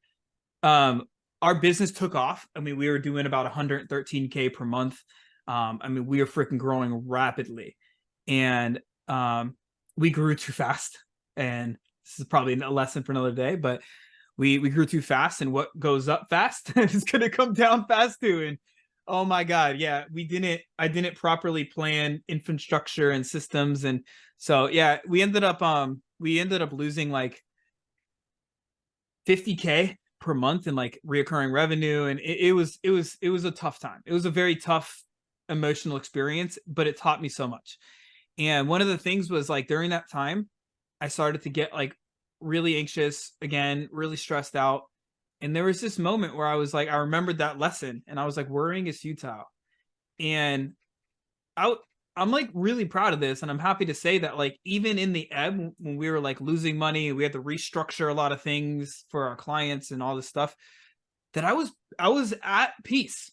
Um, our business took off. I mean, we were doing about 113K per month. I mean, we were freaking growing rapidly, and we grew too fast. And this is probably a lesson for another day, but we grew too fast, and what goes up fast is going to come down fast too. And oh my god, yeah, I didn't properly plan infrastructure and systems, and so yeah, we ended up losing like 50K per month in like reoccurring revenue, and it was a tough time. It was a very tough emotional experience, but it taught me so much. And one of the things was like during that time, I started to get like really anxious again, really stressed out. And there was this moment where I was like, I remembered that lesson, and I was like, worrying is futile. And I I'm like really proud of this, and I'm happy to say that like even in the ebb when we were like losing money, we had to restructure a lot of things for our clients and all this stuff, that I was at peace.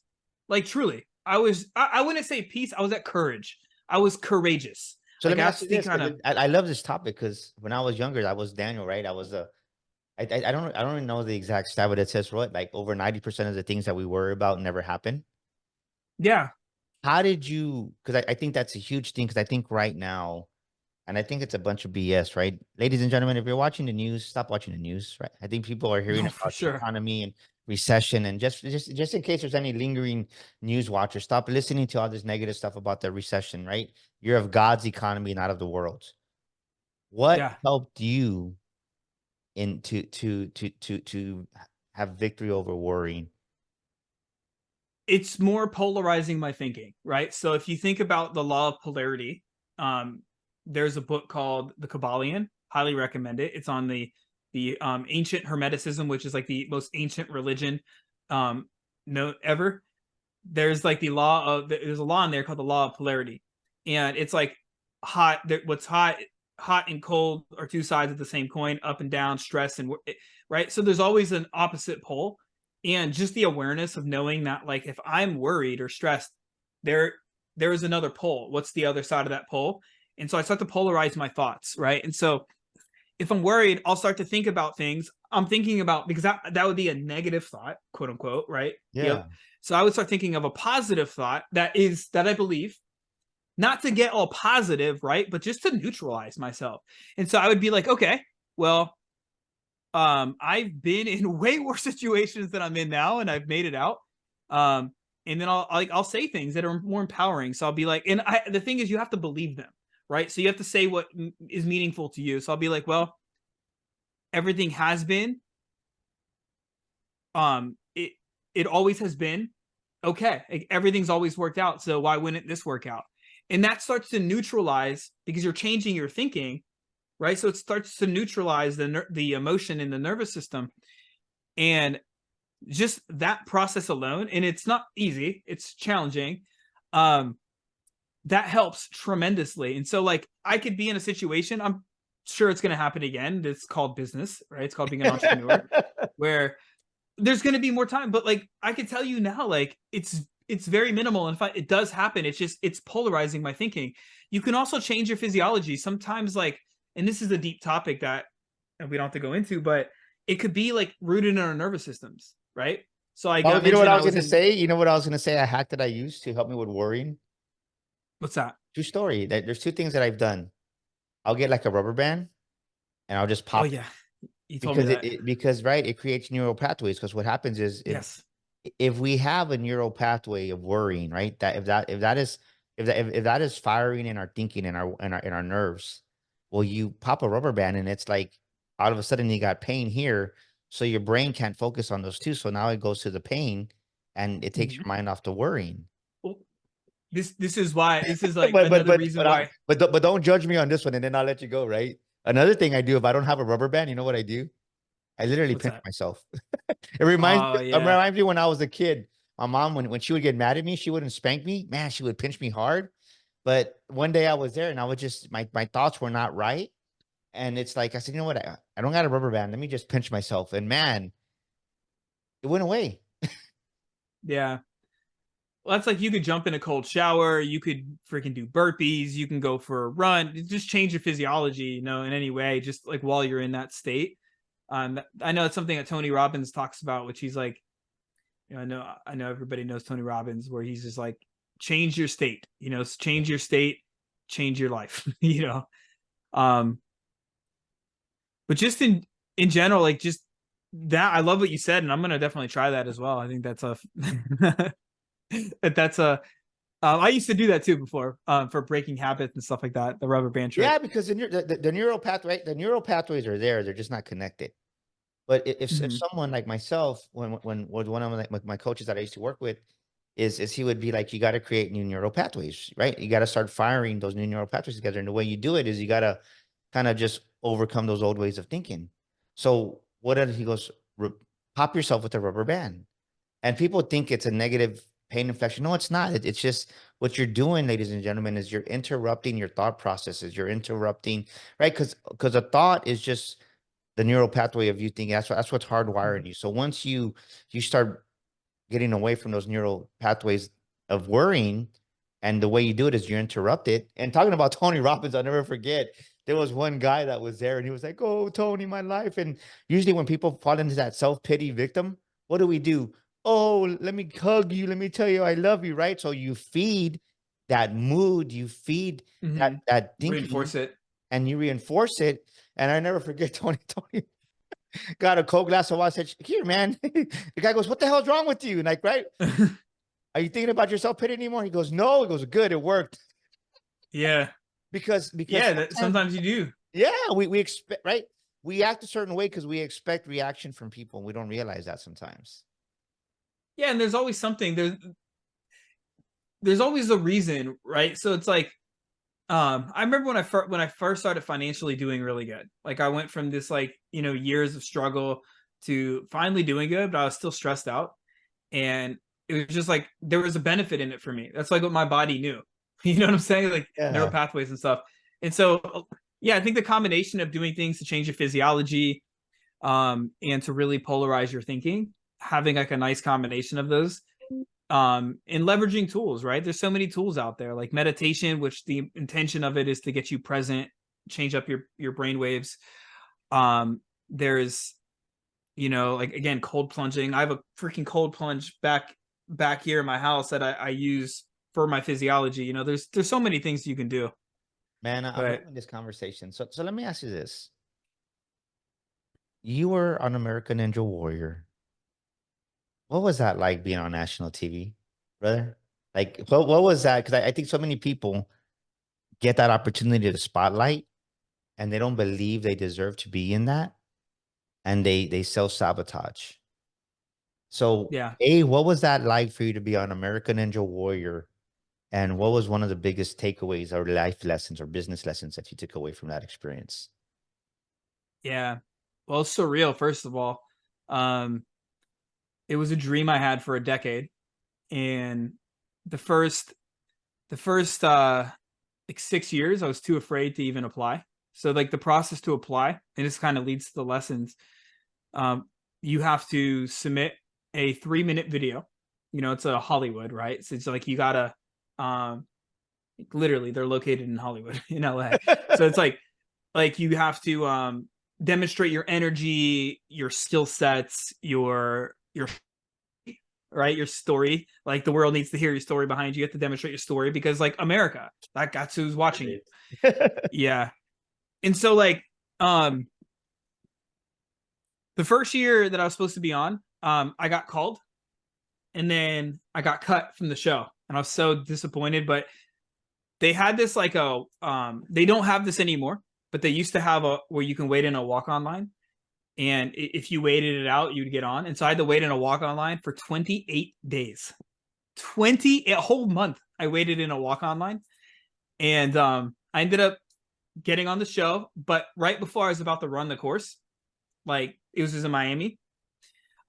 Like truly. I wouldn't say peace, I was at courage. I was courageous. So let Like me ask that's you the this, kind because of I love this topic because when I was younger, I was Daniel, right? I was I don't even know the exact stat, but it says what, like over 90% of the things that we worry about never happen. yeah, How did you, because I think that's a huge thing, because I think right now, and I think it's a bunch of BS, right? Ladies and gentlemen, if you're watching the news, stop watching the news, right? I think people are hearing no, for about the sure. economy and recession, and just in case there's any lingering news watchers, stop listening to all this negative stuff about the recession, right? You're of God's economy, not of the world's. What Yeah. helped you in to have victory over worrying? It's more polarizing my thinking, right? So if you think about the law of polarity, um, there's a book called The Kabbalion. Highly recommend it. It's on the ancient Hermeticism, which is like the most ancient religion no ever. There's a law in there called the law of polarity, and it's like what's hot and cold are two sides of the same coin, up and down, stress and right. So there's always an opposite pole, and just the awareness of knowing that like if I'm worried or stressed, there there is another pole. What's the other side of that pole? And so I start to polarize my thoughts, right? And so if I'm worried, I'll start to think about things I'm thinking about, because that would be a negative thought, quote unquote, right? Yeah. Yep. So I would start thinking of a positive thought that I believe, not to get all positive, right? But just to neutralize myself. And so I would be like, okay, well, I've been in way worse situations than I'm in now, and I've made it out. Um, and then I'll say things that are more empowering. So I'll be like, and the thing is, you have to believe them, right? So you have to say what is meaningful to you. So I'll be like, well, everything has been, it always has been okay. Like, everything's always worked out. So why wouldn't this work out? And that starts to neutralize, because you're changing your thinking, right? So it starts to neutralize the emotion in the nervous system, and just that process alone, and it's not easy, it's challenging. Um, that helps tremendously. And so, like, I could be in a situation, I'm sure it's going to happen again. It's called business, right? It's called being an entrepreneur, where there's going to be more time, but like I can tell you now, like it's very minimal. And if it does happen, it's polarizing my thinking. You can also change your physiology sometimes, like, and this is a deep topic that we don't have to go into, but it could be like rooted in our nervous systems, right? So I Oh, got you know what mentioned I I was was gonna in, say? You know what I was gonna say? A hack that I use to help me with worrying. what's that? True story. There's two things that I've done. I'll get like a rubber band and I'll just Oh pop it yeah, you told me because that. because right, it creates neural pathways. Because what happens is Yes. if we have a neural pathway of worrying, right? That if that is if that is firing in our thinking and our nerves, well, you pop a rubber band and it's like all of a sudden you got pain here, so your brain can't focus on those two. So now it goes to the pain, and it takes Mhm. your mind off the worrying. Well, this is why this is like but but another but reason but I, why. but don't judge me on this one, and then I'll let you go. Right. Another thing I do if I don't have a rubber band, you know what I do? I literally What's pinch that? myself. Oh It yeah, reminds me when I was a kid. My mom, when she would get mad at me, she wouldn't spank me. Man, she would pinch me hard. But one day I was there and I was just my thoughts were not right. And it's like I said, you know what? I don't got a rubber band. Let me just pinch myself. And man, it went away. yeah. Well, that's like you could jump in a cold shower, you could freaking do burpees, you can go for a run, just change your physiology, you know, in any way, just like while you're in that state. I know it's something that Tony Robbins talks about, which he's like, you know, I know everybody knows Tony Robbins, where he's just like, change your state, you know, change your state, change your life, you know. Um, but just in general, like just that, I love what you said, and I'm gonna definitely try that as well. I think that's a that's a I used to do that too before, for breaking habits and stuff like that. The rubber band trick. Yeah, because the neural pathway, the neural pathways are there. They're just not connected. But if Mm-hmm. someone like myself, when one of my coaches that I used to work with, is he would be like, you got to create new neural pathways, right? You got to start firing those new neural pathways together. And the way you do it is you got to kind of just overcome those old ways of thinking. So what did he goes, pop yourself with a rubber band. And people think it's a negative pain inflection. No, it's not. It's just what you're doing, ladies and gentlemen, is you're interrupting your thought processes. You're interrupting, right? Because a thought is just the neural pathway of you thinking. That's what's hardwiring you. So once you start getting away from those neural pathways of worrying, and the way you do it is you interrupt it. And talking about Tony Robbins, I'll never forget. There was one guy that was there, and he was like, "Oh, Tony, my life." And usually, when people fall into that self pity victim, what do we do? Oh, let me hug you. Let me tell you I love you. Right. So you feed that mood. You feed Mm-hmm. that thinking, Reinforce it. and you reinforce it. And I never forget Tony. Tony got a cold glass of water. Said, "Here, man." The guy goes, "What the hell's wrong with you?" And like, right? Are you thinking about yourself pity anymore? He goes, "No." He goes, "Good, it worked." Yeah. Because Yeah. That, sometimes, sometimes you do. yeah, we expect, right. We act a certain way because we expect reaction from people, and we don't realize that sometimes. Yeah, and there's always something. There's always a reason, right? So it's like, I remember when I first started financially doing really good. Like I went from this, like, you know, years of struggle to finally doing good, but I was still stressed out. And it was just like there was a benefit in it for me. That's like what my body knew. You know what I'm saying? Like neural Yeah, pathways and stuff. And so yeah, I think the combination of doing things to change your physiology, and to really polarize your thinking, having like a nice combination of those, and leveraging tools, right? There's so many tools out there, like meditation, which the intention of it is to get you present, change up your brain waves. There's, you know, like again, cold plunging. I have a freaking cold plunge back here in my house that I use for my physiology. You know, there's so many things you can do. man, I'm But loving this conversation. So let me ask you this: you were on American Ninja Warrior. What was that like being on national TV, brother? Like, what was that? Because I think so many people get that opportunity to spotlight, and they don't believe they deserve to be in that, and they self sabotage. So, yeah, what was that like for you to be on American Ninja Warrior? And what was one of the biggest takeaways or life lessons or business lessons that you took away from that experience? yeah. Well, it's surreal. First of all, um, it was a dream I had for a decade, and the first the first like 6 years, I was too afraid to even apply. So like the process to apply, and this kind of leads to the lessons. Um, you have to submit a 3 minute video. You know, it's a Hollywood, right? So it's like you gotta, um, literally, they're located in Hollywood, in LA. So it's like you have to demonstrate your energy, your skill sets, your right, your story. Like the world needs to hear your story behind you. You have to demonstrate your story because, like, America, that's who's watching you. Yeah, and so like, um, the first year that I was supposed to be on, I got called, and then I got cut from the show, and I was so disappointed. But they had this like they don't have this anymore, but they used to have a where you can wait in a walk-on line, and if you waited it out, you'd get on. And so I had to wait in a walk-on line for 28 days, a whole month. I waited in a walk-on line, and I ended up getting on the show. But right before I was about to run the course, like it was just in Miami,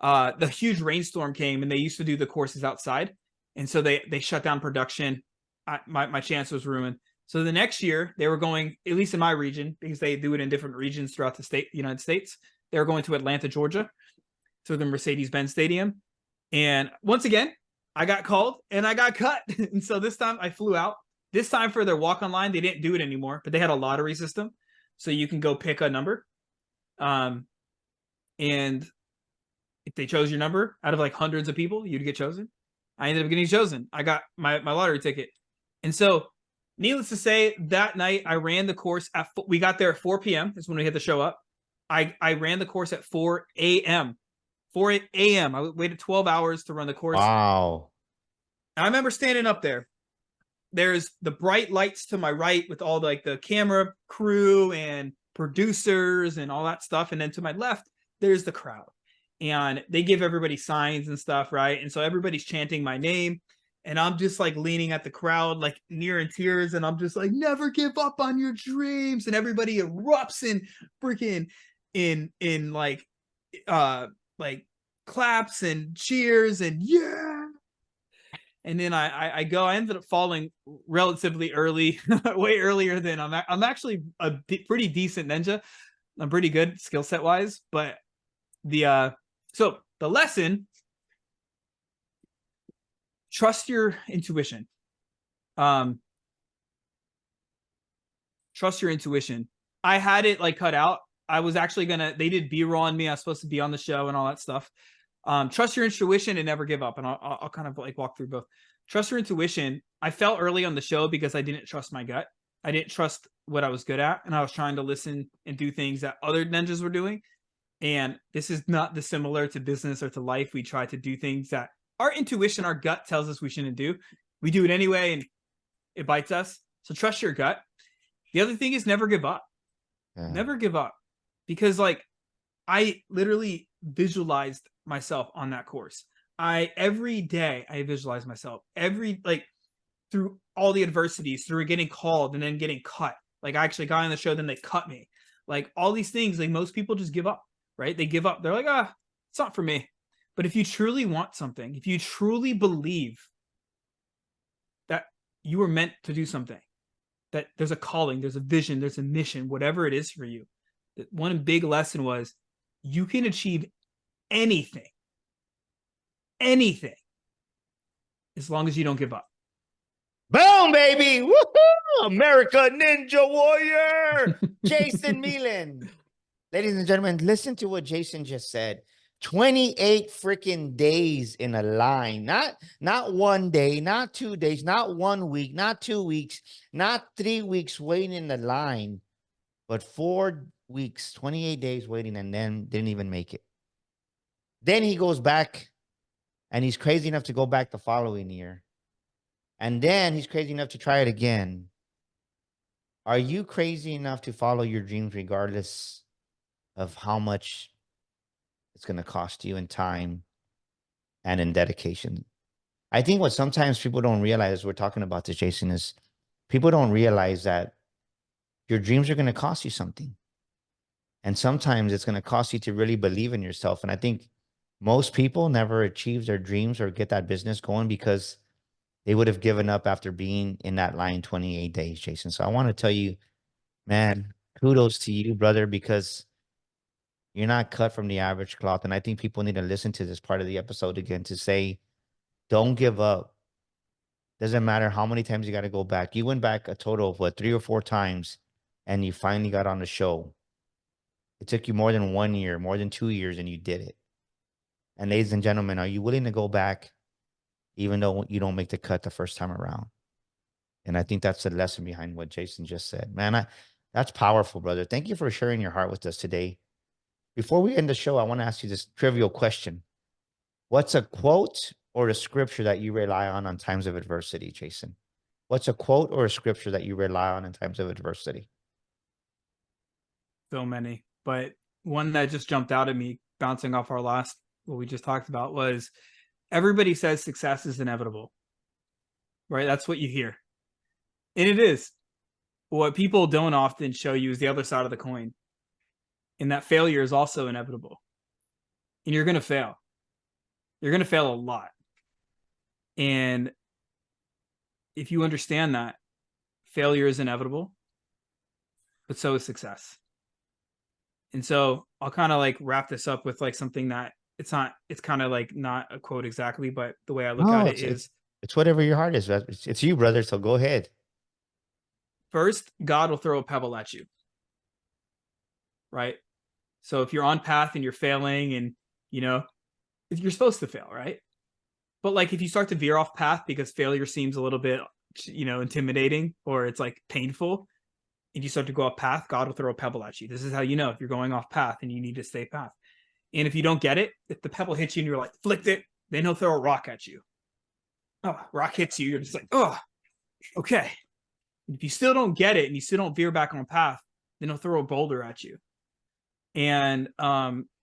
the huge rainstorm came, and they used to do the courses outside, and so they shut down production. My chance was ruined. So the next year they were going, at least in my region, because they do it in different regions throughout the United States. They were going to Atlanta, Georgia, to the Mercedes-Benz Stadium, and once again I got called and I got cut. And so this time I flew out. This time for their walk-on line, they didn't do it anymore, but they had a lottery system, so you can go pick a number, and if they chose your number out of like hundreds of people, you'd get chosen. I ended up getting chosen. I got my lottery ticket. And so, needless to say, that night I ran the course we got there at 4 p.m. is when we had to show up. I ran the course at 4 a.m. 4 a.m. I waited 12 hours to run the course. Wow. I remember standing up there. There's the bright lights to my right with all like the camera crew and producers and all that stuff. And then to my left, there's the crowd. And they give everybody signs and stuff, right? And so everybody's chanting my name, and I'm just like leaning at the crowd, like near in tears, and I'm just like, never give up on your dreams. And everybody erupts in freaking in like claps and cheers and yeah. And then I ended up falling relatively early, way earlier than I'm actually a pretty decent ninja. I'm pretty good skill set wise, but so the lesson, trust your intuition. Trust your intuition. I had it like cut out. I was actually they did B-roll on me. I was supposed to be on the show and all that stuff. Trust your intuition and never give up. And I'll kind of like walk through both. Trust your intuition. I felt early on the show because I didn't trust my gut. I didn't trust what I was good at. And I was trying to listen and do things that other ninjas were doing. And this is not dissimilar to business or to life. We try to do things that our intuition, our gut tells us we shouldn't do. We do it anyway, and it bites us. So trust your gut. The other thing is never give up. Yeah. Never give up. Because like I literally visualized myself on that course. Every day I visualized myself through all the adversities, through getting called and then getting cut. Like I actually got on the show, then they cut me. Like all these things, like most people just give up. Right? They give up. They're like, it's not for me. But if you truly want something, if you truly believe that you were meant to do something, that there's a calling, there's a vision, there's a mission, whatever it is for you, that one big lesson was you can achieve anything, as long as you don't give up. Boom, baby. Woohoo! America Ninja Warrior, Jason Meland. Ladies and gentlemen, listen to what Jason just said. 28 freaking days in a line. Not 1 day, not 2 days, not 1 week, not 2 weeks, not 3 weeks waiting in the line, but 4 weeks, 28 days waiting, and then didn't even make it. Then he goes back, and he's crazy enough to go back the following year. And then he's crazy enough to try it again. Are you crazy enough to follow your dreams regardless of how much it's going to cost you in time and in dedication? I think what sometimes people don't realize, we're talking about this, Jason, is people don't realize that your dreams are going to cost you something. And sometimes it's going to cost you to really believe in yourself. And I think most people never achieve their dreams or get that business going because they would have given up after being in that line 28 days, Jason. So I want to tell you, man, kudos to you, brother, because you're not cut from the average cloth. And I think people need to listen to this part of the episode again to say, don't give up. Doesn't matter how many times you got to go back. You went back a total of 3 or 4 times and you finally got on the show. It took you more than 1 year, more than 2 years, and you did it. And ladies and gentlemen, are you willing to go back even though you don't make the cut the first time around? And I think that's the lesson behind what Jason just said. Man, that's powerful, brother. Thank you for sharing your heart with us today. Before we end the show, I want to ask you this trivial question. What's a quote or a scripture that you rely on times of adversity, Jason? What's a quote or a scripture that you rely on in times of adversity? So many, but one that just jumped out at me, bouncing off our last, what we just talked about, was everybody says success is inevitable, right? That's what you hear. And it is. What people don't often show you is the other side of the coin. And that failure is also inevitable. And you're going to fail. You're going to fail a lot. And if you understand that failure is inevitable, but so is success. And so I'll kind of like wrap this up with like something that it's kind of like not a quote exactly, but the way I look No, at it it's is, it's whatever your heart is. It's you, brother. So go ahead. first, God will throw a pebble at you, right? So if you're on path and you're failing and, you know, you're supposed to fail, right? But like if you start to veer off path because failure seems a little bit, intimidating, or it's like painful, and you start to go off path, God will throw a pebble at you. This is how you know if you're going off path and you need to stay path. And if you don't get it, if the pebble hits you and you're like, flicked it, then he'll throw a rock at you. Oh, rock hits you, you're just like, oh, okay. If you still don't get it and you still don't veer back on path, then he'll throw a boulder at you. And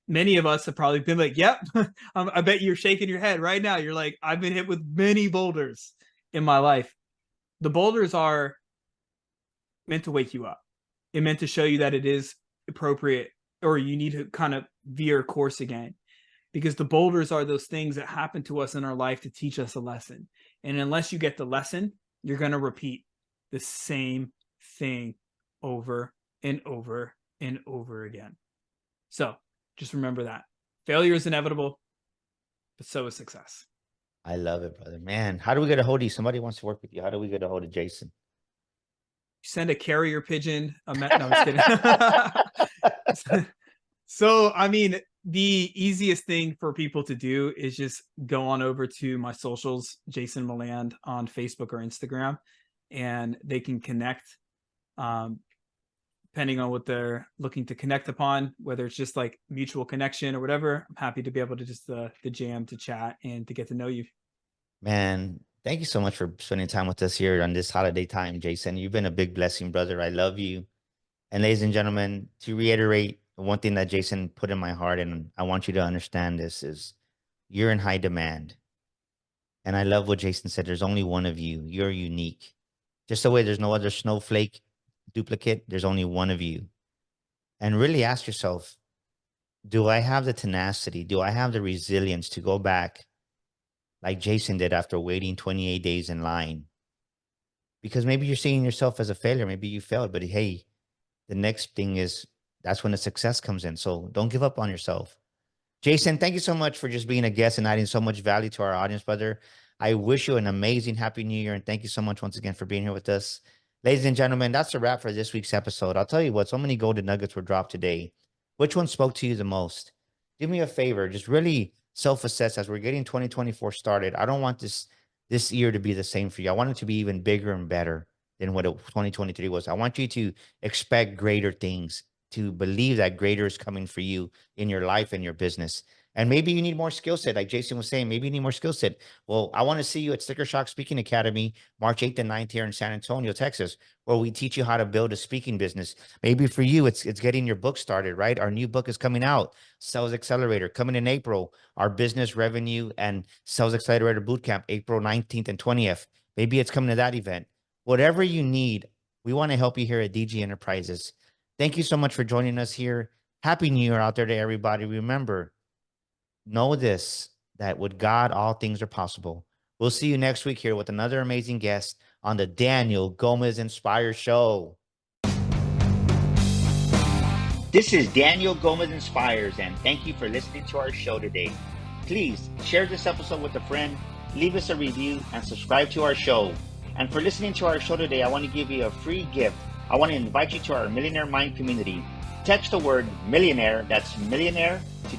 many of us have probably been like, yep, I bet you're shaking your head right now. You're like, I've been hit with many boulders in my life. The boulders are meant to wake you up. It meant to show you that it is appropriate, or you need to kind of veer course again. Because the boulders are those things that happen to us in our life to teach us a lesson. And unless you get the lesson, you're going to repeat the same thing over and over and over again. So just remember that failure is inevitable, but so is success. I love it, brother. Man, how do we get a hold of you? Somebody wants to work with you. How do we get a hold of Jason? Send a carrier pigeon. No, I'm just kidding. So, I mean, the easiest thing for people to do is just go on over to my socials, Jason Meland, on Facebook or Instagram, and they can connect. Depending on what they're looking to connect upon, whether it's just like mutual connection or whatever, I'm happy to be able to just the jam, to chat, and to get to know you. Man, thank you so much for spending time with us here on this holiday time, Jason. You've been a big blessing, brother. I love you. And ladies and gentlemen, to reiterate, one thing that Jason put in my heart, and I want you to understand this, is you're in high demand. And I love what Jason said. There's only one of you. You're unique. Just the way there's no other snowflake duplicate, there's only one of you. And really ask yourself, do I have the tenacity? Do I have the resilience to go back like Jason did after waiting 28 days in line? Because maybe you're seeing yourself as a failure. Maybe you failed, but hey, the next thing is that's when the success comes in. So don't give up on yourself. Jason, thank you so much for just being a guest and adding so much value to our audience, brother. I wish you an amazing Happy New Year. And thank you so much once again for being here with us. Ladies and gentlemen, that's a wrap for this week's episode. I'll tell you what, so many golden nuggets were dropped today. Which one spoke to you the most? Do me a favor, just really self-assess as we're getting 2024 started. I don't want this year to be the same for you. I want it to be even bigger and better than what 2023 was. I want you to expect greater things, to believe that greater is coming for you in your life and your business. And maybe you need more skill set. Like Jason was saying, maybe you need more skill set. Well, I want to see you at Sticker Shock Speaking Academy, March 8th and 9th here in San Antonio, Texas, where we teach you how to build a speaking business. Maybe for you, it's getting your book started, right? Our new book is coming out, Sales Accelerator, coming in April. Our business revenue and Sales Accelerator Bootcamp, April 19th and 20th. Maybe it's coming to that event. Whatever you need, we want to help you here at DG Enterprises. Thank you so much for joining us here. Happy New Year out there to everybody. Remember, know this, that with God, all things are possible. We'll see you next week here with another amazing guest on the Daniel Gomez Inspire Show. This is Daniel Gomez Inspires, and thank you for listening to our show today. Please share this episode with a friend, leave us a review, and subscribe to our show. And for listening to our show today, I want to give you a free gift. I want to invite you to our Millionaire Mind community. Text the word millionaire, that's millionaire, to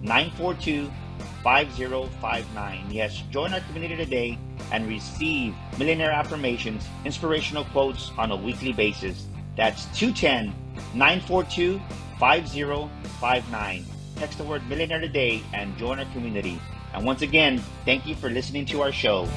210-942-5059. Yes, join our community today and receive millionaire affirmations, inspirational quotes on a weekly basis. That's 210-942-5059. Text the word millionaire today and join our community. And once again, thank you for listening to our show.